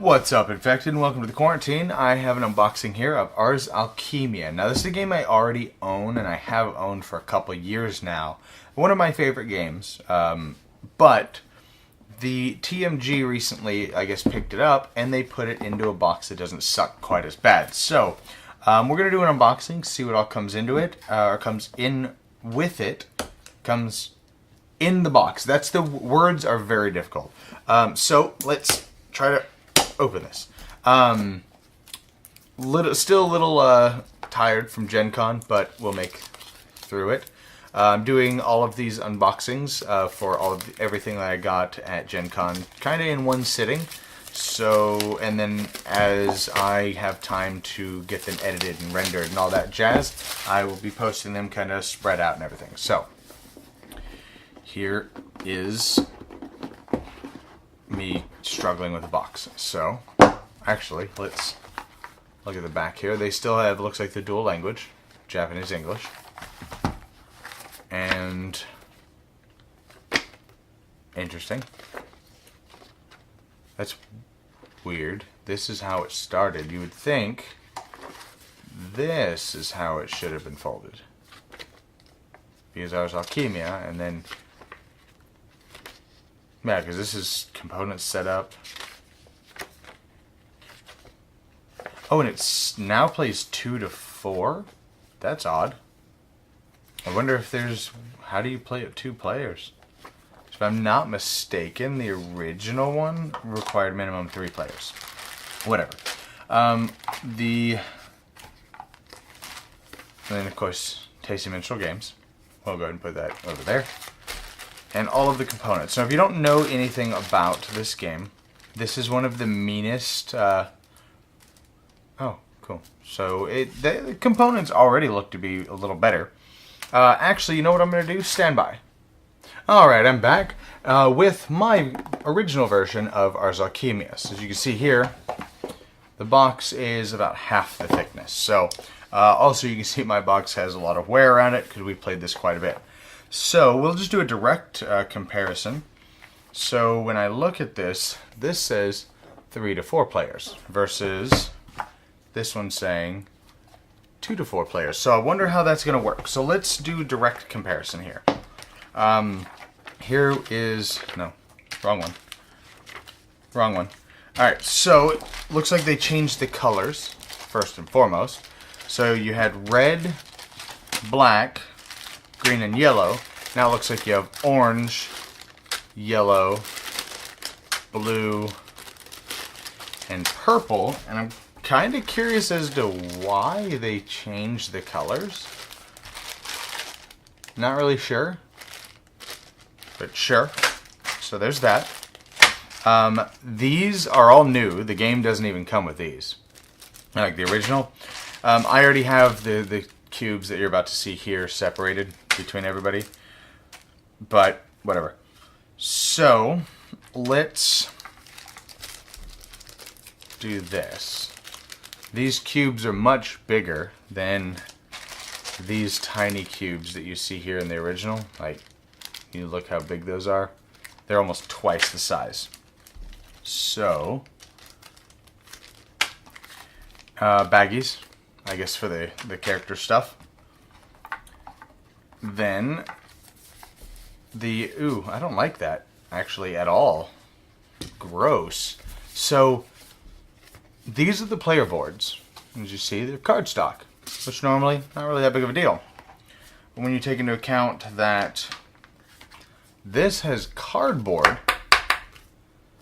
What's up, Infected, and welcome to the Quarantine. I have an unboxing here of Ars Alchimia. Now, this is a game I already own, and I have owned for a couple years now. One of my favorite games, but the TMG recently, I guess, picked it up, and they put it into a box that doesn't suck quite as bad. So, we're going to do an unboxing, see what all comes into it, or comes in with it, comes in the box. That's the words are very difficult. So, let's try to open this. Still a little tired from Gen Con, but we'll make through it. I'm doing all of these unboxings for everything that I got at Gen Con, kind of in one sitting. So, and then as I have time to get them edited and rendered and all that jazz, I will be posting them kind of spread out and everything. So, here is me struggling with the box. So, actually, let's look at the back here. They still have, looks like the dual language, Japanese, English. And interesting. That's weird. This is how it started. You would think this is how it should have been folded. Because Ars Alchimia, and then yeah, because this is components set up. Oh, and it's now plays 2 to 4? That's odd. I wonder if there's... How do you play it 2 players? If I'm not mistaken, the original one required minimum 3 players. Whatever. And then, of course, Tasty Minstrel Games. We'll go ahead and put that over there. And all of the components. Now, if you don't know anything about this game, this is one of the meanest... Oh, cool. So, the components already look to be a little better. Actually, you know what I'm going to do? Stand by. Alright, I'm back with my original version of Ars Alchimia. So, as you can see here, the box is about half the thickness. So, also you can see my box has a lot of wear around it because we played this quite a bit. So, we'll just do a direct comparison. So, when I look at this, this says 3 to 4 players versus this one saying 2 to 4 players. So, I wonder how that's going to work. So, let's do a direct comparison here. Here is... No, wrong one. Wrong one. Alright, so, it looks like they changed the colors, first and foremost. So, you had red, black, green and yellow. Now it looks like you have orange, yellow, blue, and purple. And I'm kind of curious as to why they changed the colors. Not really sure. But sure. So there's that. These are all new. The game doesn't even come with these. Like the original. I already have the cubes that you're about to see here separated between everybody, but whatever. So let's do this. These cubes are much bigger than these tiny cubes that you see here in the original. Like, you look how big those are. They're almost twice the size. So baggies, I guess, for the character stuff. Then ooh, I don't like that actually at all. Gross. So these are the player boards. As you see, they're cardstock, which normally not really that big of a deal. But when you take into account that this has cardboard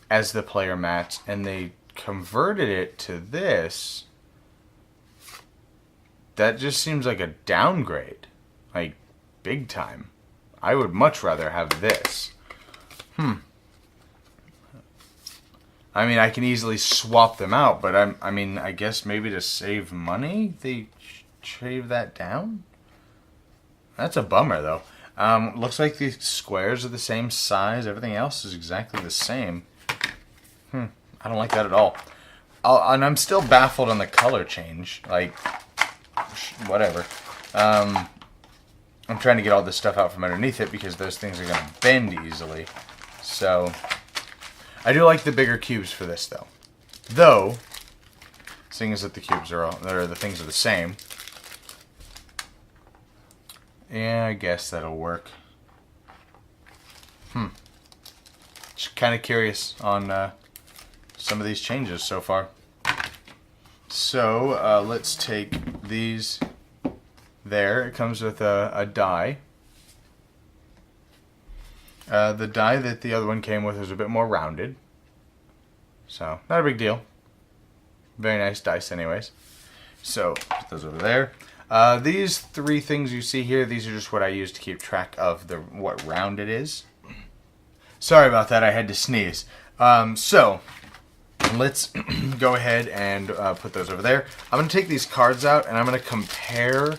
as the player mats and they converted it to this, that just seems like a downgrade. Like, big time. I would much rather have this. I mean, I can easily swap them out, but I mean, I guess maybe to save money, they shave that down? That's a bummer, though. Looks like the squares are the same size. Everything else is exactly the same. I don't like that at all. And I'm still baffled on the color change. Like, whatever. I'm trying to get all this stuff out from underneath it because those things are going to bend easily. So, I do like the bigger cubes for this, though. Though, seeing as that the cubes are the things are the same, yeah, I guess that'll work. Just kind of curious on some of these changes so far. So let's take these. There, it comes with a die. The die that the other one came with is a bit more rounded. So, not a big deal. Very nice dice anyways. So, put those over there. These three things you see here, these are just what I use to keep track of what round it is. Sorry about that, I had to sneeze. So, let's go ahead and put those over there. I'm going to take these cards out and I'm going to compare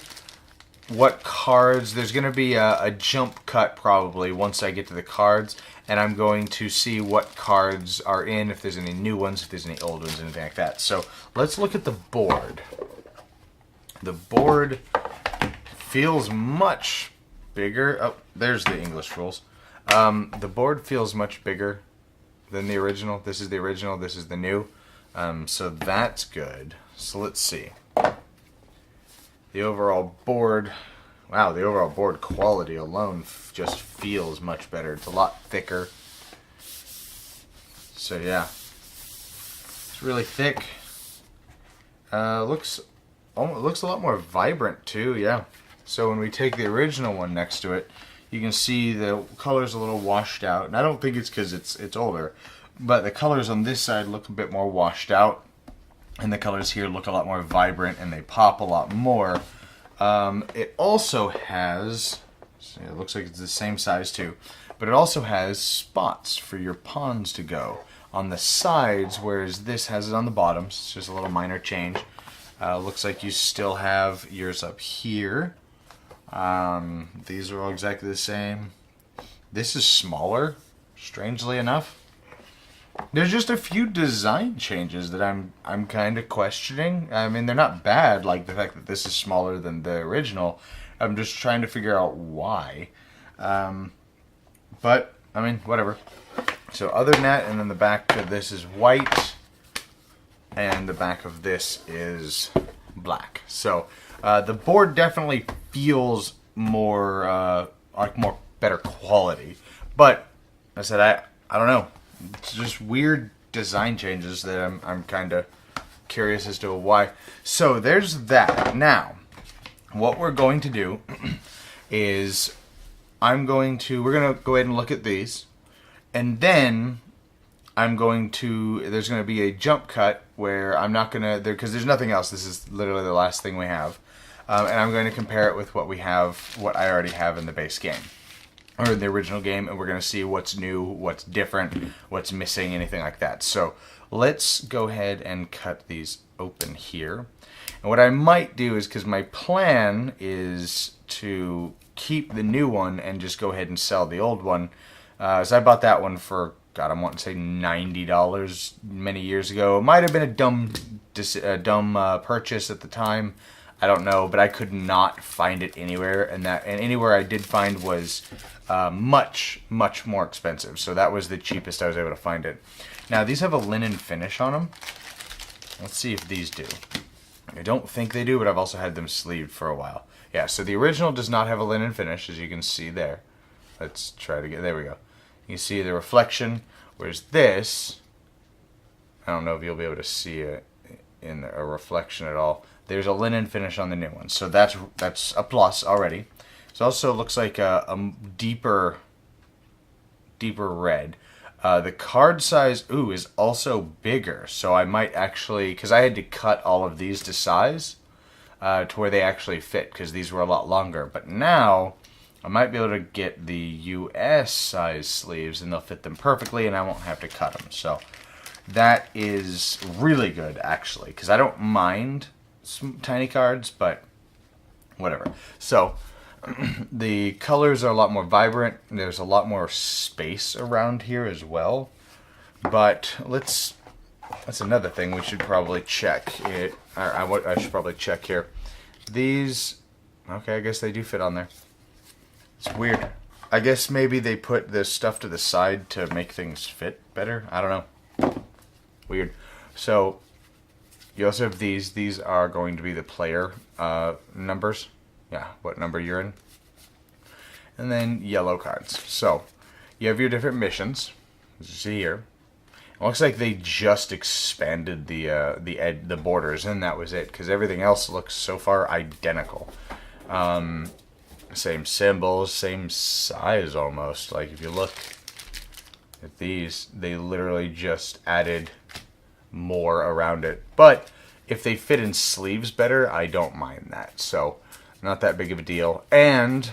what cards. There's going to be a jump cut probably once I get to the cards, and I'm going to see what cards are in, if there's any new ones, if there's any old ones, anything like that. So let's look at the board. The board feels much bigger. Oh, there's the English rules. The board feels much bigger than the original. This is the original, this is the new. So that's good. So let's see. The overall board, wow, the overall board quality alone just feels much better. It's a lot thicker. So yeah, it's really thick. Looks a lot more vibrant too, yeah. So when we take the original one next to it, you can see the color's a little washed out. And I don't think it's because it's older, but the colors on this side look a bit more washed out. And the colors here look a lot more vibrant and they pop a lot more. It also has, it looks like it's the same size too, but it also has spots for your pawns to go on the sides, whereas this has it on the bottom. So it's just a little minor change. Looks like you still have yours up here. These are all exactly the same. This is smaller, strangely enough. There's just a few design changes that I'm kind of questioning. I mean, they're not bad, like the fact that this is smaller than the original. I'm just trying to figure out why. But, I mean, whatever. So other than that, and then the back of this is white, and the back of this is black. So the board definitely feels more, better quality. But, I said, I don't know. It's just weird design changes that I'm kind of curious as to why. So there's that. Now, what we're going to do is we're going to go ahead and look at these, and then there's going to be a jump cut where I'm not going to, because there's nothing else. This is literally the last thing we have. And I'm going to compare it with what I already have in the base game. Or in the original game, and we're going to see what's new, what's different, what's missing, anything like that. So let's go ahead and cut these open here. And what I might do is, because my plan is to keep the new one and just go ahead and sell the old one. So I bought that one for, God, I want to say $90 many years ago. It might have been a dumb purchase at the time. I don't know, but I could not find it anywhere, and anywhere I did find was much more expensive. So that was the cheapest I was able to find it. Now these have a linen finish on them. Let's see if these do. I don't think they do, but I've also had them sleeved for a while. Yeah, so the original does not have a linen finish, as you can see there. Let's try to get, there we go. You can see the reflection, whereas this, I don't know if you'll be able to see it in a reflection at all. There's a linen finish on the new one, so that's a plus already. It also looks like a deeper red. The card size, is also bigger, so I might actually, because I had to cut all of these to size to where they actually fit, because these were a lot longer. But now I might be able to get the US size sleeves, and they'll fit them perfectly, and I won't have to cut them. So that is really good, actually, because I don't mind some tiny cards, but whatever. So the colors are a lot more vibrant. There's a lot more space around here as well. But that's another thing we should probably check. I should probably check here. These, okay, I guess they do fit on there. It's weird. I guess maybe they put this stuff to the side to make things fit better. I don't know. Weird. So you also have these. These are going to be the player numbers. Yeah, what number you're in. And then yellow cards. So you have your different missions, as you see here. It looks like they just expanded the borders, and that was it, because everything else looks so far identical. Same symbols, same size almost. Like if you look at these, they literally just added more around it. But if they fit in sleeves better, I don't mind that. So not that big of a deal. And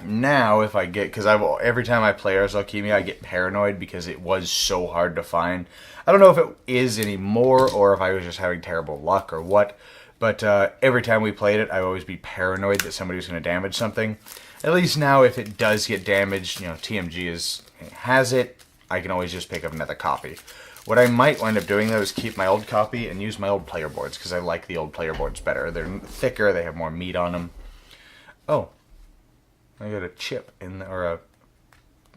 now if I get, because every time I play Ars Alchimia, I get paranoid because it was so hard to find. I don't know if it is anymore or if I was just having terrible luck or what. But every time we played it, I would always be paranoid that somebody was going to damage something. At least now, if it does get damaged, TMG has it, I can always just pick up another copy. What I might wind up doing, though, is keep my old copy and use my old player boards, because I like the old player boards better. They're thicker, they have more meat on them. Oh, I got a chip in there,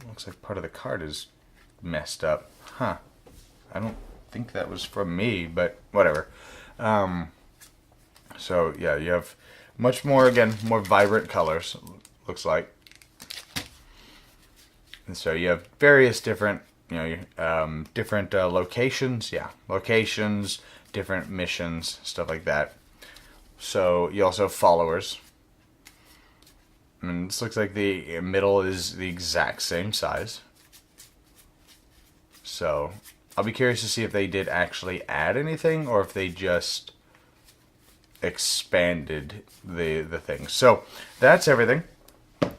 looks like part of the card is messed up. Huh. I don't think that was from me, but whatever. So, yeah, you have much more, again, more vibrant colors, looks like. And so you have various different, different locations. Yeah, locations, different missions, stuff like that. So you also have followers. And this looks like the middle is the exact same size. So I'll be curious to see if they did actually add anything or if they just expanded the thing. So that's everything.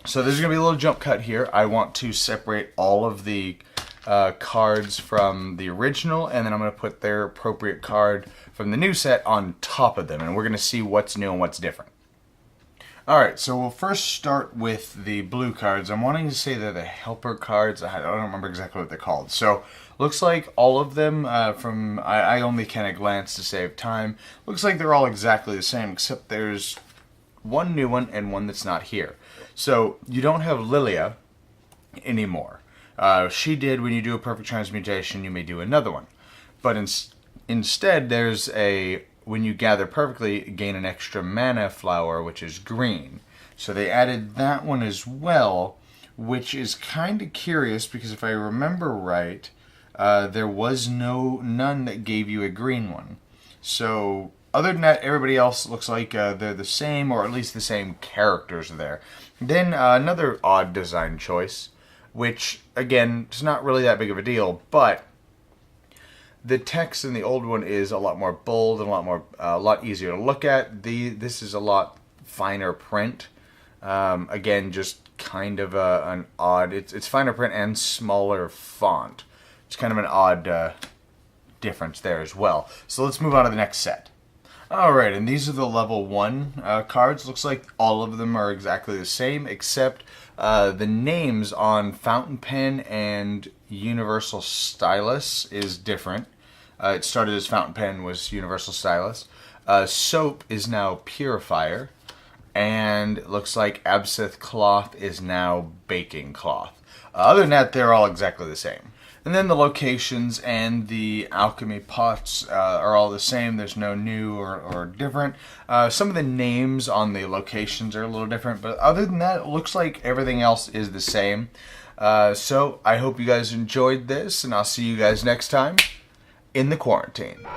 So there's going to be a little jump cut here. I want to separate all of the cards from the original, and then I'm going to put their appropriate card from the new set on top of them, and we're going to see what's new and what's different. Alright, so we'll first start with the blue cards. I'm wanting to say they're the helper cards. I don't remember exactly what they're called. So, looks like all of them I only kind of glanced to save time. Looks like they're all exactly the same, except there's one new one and one that's not here. So, you don't have Lilia anymore. She did, when you do a perfect transmutation, you may do another one. But instead, there's a, when you gather perfectly, gain an extra mana flower, which is green. So they added that one as well, which is kind of curious, because if I remember right, there was none that gave you a green one. So, other than that, everybody else looks like they're the same, or at least the same characters are there. Then another odd design choice, which, again, is not really that big of a deal, but the text in the old one is a lot more bold and a lot easier to look at. This is a lot finer print. Again, just kind of an odd. It's finer print and smaller font. It's kind of an odd difference there as well. So let's move on to the next set. Alright, and these are the level 1 cards. Looks like all of them are exactly the same, except the names on Fountain Pen and Universal Stylus is different. It started as Fountain Pen, was Universal Stylus. Soap is now Purifier. And it looks like Absinthe Cloth is now Baking Cloth. Other than that, they're all exactly the same. And then the locations and the alchemy pots are all the same. There's no new or different. Some of the names on the locations are a little different, but other than that, it looks like everything else is the same. So I hope you guys enjoyed this, and I'll see you guys next time in the Kwarenteen.